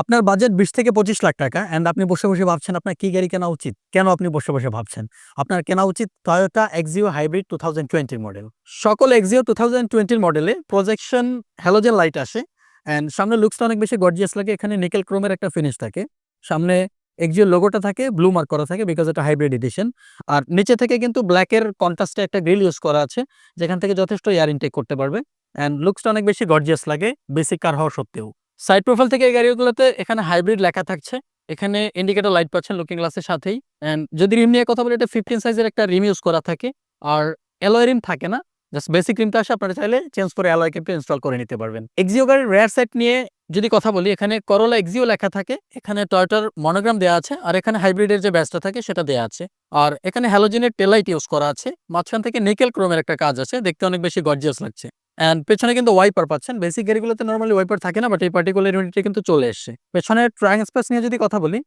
আপনার বাজেট ২০ থেকে ২৫ লাখ টাকা অ্যান্ড আপনি বসে, বসে ভাবছেন আপনার কি গাড়ি কেনা উচিত? কেন আপনি বসে, বসে ভাবছেন? আপনার কেনা উচিত Toyota Axio Hybrid 2020 মডেল। সকল Axio 2020 মডেলে প্রজেকশন হ্যালোজেন লাইট আসে অ্যান্ড সামনে লুকসটা অনেক বেশি গর্জিয়াস লাগে। এখানে নিকেল ক্রোমের একটা ফিনিশ থাকে। সামনে Axio লোগোটা থাকে, ব্লু মার্ক করা থাকে বিকজ এটা হাইব্রিড এডিশন। আর নিচে থেকে কিন্তু ব্ল্যাকের কন্ট্রাস্টে একটা গ্রিল ইউজ করা আছে, যেখান থেকে যথেষ্ট এয়ার ইনটেক করতে পারবে অ্যান্ড লুকসটা অনেক বেশি গর্জিয়াস লাগে বেসিক কার হওয়া সত্ত্বেও। সাইড প্রোফাইল থেকে এই গাড়িগুলোতে এখানে হাইব্রিড লেখা থাকছে। এখানে ইন্ডিকেটর লাইট পাচ্ছেন লুকিং গ্লাসের সাথেই। অ্যান্ড যদি রিম নিয়ে কথা বলি, এটা 15 সাইজের একটা রিম ইউজ করা থাকে। আর অ্যালয় রিম থাকে না, জাস্ট বেসিক রিমটা আসে, আপনারা চাইলে চেঞ্জ করে অ্যালয় কিন্তু ইনস্টল করে নিতে পারবেন। এক্সিও গাড়ির রেয়ার সাইড নিয়ে যদি কথা বলি, এখানে করোলা এক্সিও লেখা থাকে, এখানে টয়োটার মনোগ্রাম দেওয়া আছে, আর এখানে হাইব্রিডের যে ব্যাজটা থাকে সেটা দেওয়া আছে। আর এখানে হ্যালোজেনের টেল লাইট ইউজ করা আছে। মাঝখান থেকে নিকেল ক্রোমের একটা কাজ আছে, দেখতে অনেক বেশি গর্জিয়াস লাগছে। অ্যান্ড পেছনে কিন্তু ওয়াইপার পাচ্ছেন। বেসিক গাড়িগুলোতে নরমালি ওয়াইপার থাকে না, বাট এই পার্টিকুলার ইউনিটে কিন্তু চলে এসছে। পেছনের ট্রাঙ্ক স্পেস নিয়ে যদি কথা বলি,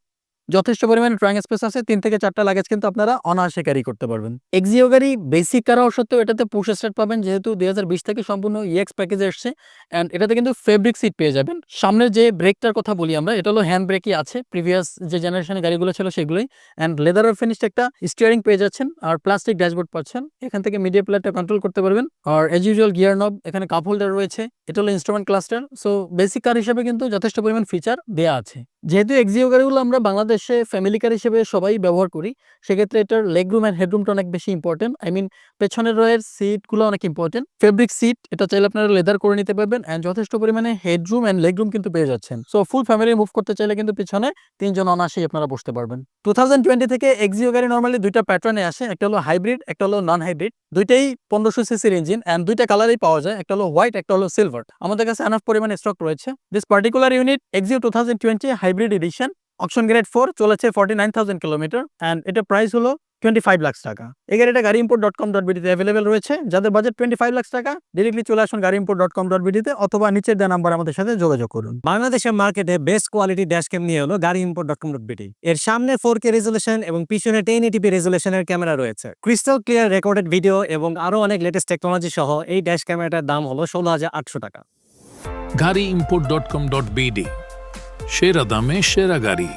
যথেষ্ট পরিমাণে ট্রাঙ্ক স্পেস আছে। ৩ থেকে ৪টা লাগেজ কিন্তু আপনারা অনায়াসে ক্যারি করতে পারবেন। এক্সিও গাড়ি বেসিক কার হওয়া সত্ত্বেও এটাতে পুশ স্টার্ট পাবেন, যেহেতু 2020 থেকে সম্পূর্ণ ইএক্স প্যাকেজে এসছে। অ্যান্ড এটাতে কিন্তু ফেব্রিক সিট পেয়ে যাবেন। সামনের যে ব্রেকটার কথা বলি আমরা, এটা হলো হ্যান্ড ব্রেকই আছে, প্রিভিয়াস যে জেনারেশনের গাড়িগুলো ছিল সেগুলোই। অ্যান্ড লেদারের ফিনিশড একটা স্টিয়ারিং পেয়ে যাচ্ছেন, আর প্লাস্টিক ড্যাশবোর্ড পাচ্ছেন। এখান থেকে মিডিয়া প্লেয়ারটা কন্ট্রোল করতে পারবেন। আর এজ ইউজুয়াল গিয়ার নব, এখানে কাপ হোল্ডার রয়েছে। এটা হলো ইনস্ট্রুমেন্ট ক্লাস্টার। সো বেসিক কার হিসেবে কিন্তু যথেষ্ট পরিমাণ ফিচার দেওয়া আছে। যেহেতু এক্সিও গাড়িগুলো আমরা বাংলাদেশে ফ্যামিলি কার হিসেবে সবাই ব্যবহার করি, সেক্ষেত্রে এটার লেগ রুম অ্যান্ড হেডরুমটা অনেক বেশি ইম্পর্টেন্ট। আই মিন পেছনের রয়ের সিটগুলো অনেক ইম্পর্টেন্ট। ফেব্রিক সিট, এটা চাইলে আপনারা লেদার করে নিতে পারবেন অ্যান্ড যথেষ্ট পরিমাণে হেডরুম অ্যান্ড লেগ রুম কিন্তু পেয়ে যাচ্ছেন। সো ফুল ফ্যামিলি মুভ করতে চাইলে কিন্তু পিছনে ৩ জন অনায়াসেই আপনারা বসতে পারবেন। 2020 থেকে এক্সিও গাড়ি নরমালি 2টা প্যাটার্নে আসে, একটা হলো হাইব্রিড, একটা হলো নন হাইব্রিড। দুইটাই 1500 সিসির ইঞ্জিন অ্যান্ড দুইটা কালারেই পাওয়া যায়, একটা হলো হোয়াইট, একটা হলো সিলভার। আমাদের কাছে এনাফ পরিমাণে স্টক রয়েছে। This particular unit Axio 2020 hybrid edition, auction grade 4, চলেছে 49,000 কিলোমিটার অ্যান্ড এটা প্রাইস হলো 25 লাখ টাকা। এই গাড়িটা gaariimport.com.bd তে অ্যাভেলেবেল রয়েছে। যাদের বাজেট 25 লাখ টাকা, ডিরেক্টলি চলে আসুন gaariimport.com.bd তে, অথবা নিচের দেওয়া নাম্বার আমাদের সাথে যোগাযোগ করুন। বাংলাদেশের মার্কেটে বেস্ট কোয়ালিটি ড্যাশ ক্যাম নিয়ে হলো gaariimport.com.bd। এর সামনে 4K রেজোলিউশন এবং পিছনে 1080p রেজোলিউশনের ক্যামেরা রয়েছে। ক্রিস্টাল ক্লিয়ার রেকর্ডেড ভিডিও এবং আরো অনেক লেটেস্ট টেকনোলজি সহ এই ড্যাশ ক্যামেরাটার দাম হলো 16,800 টাকা। gaariimport.com.bd, সেরা দামে সেরা গাড়ি।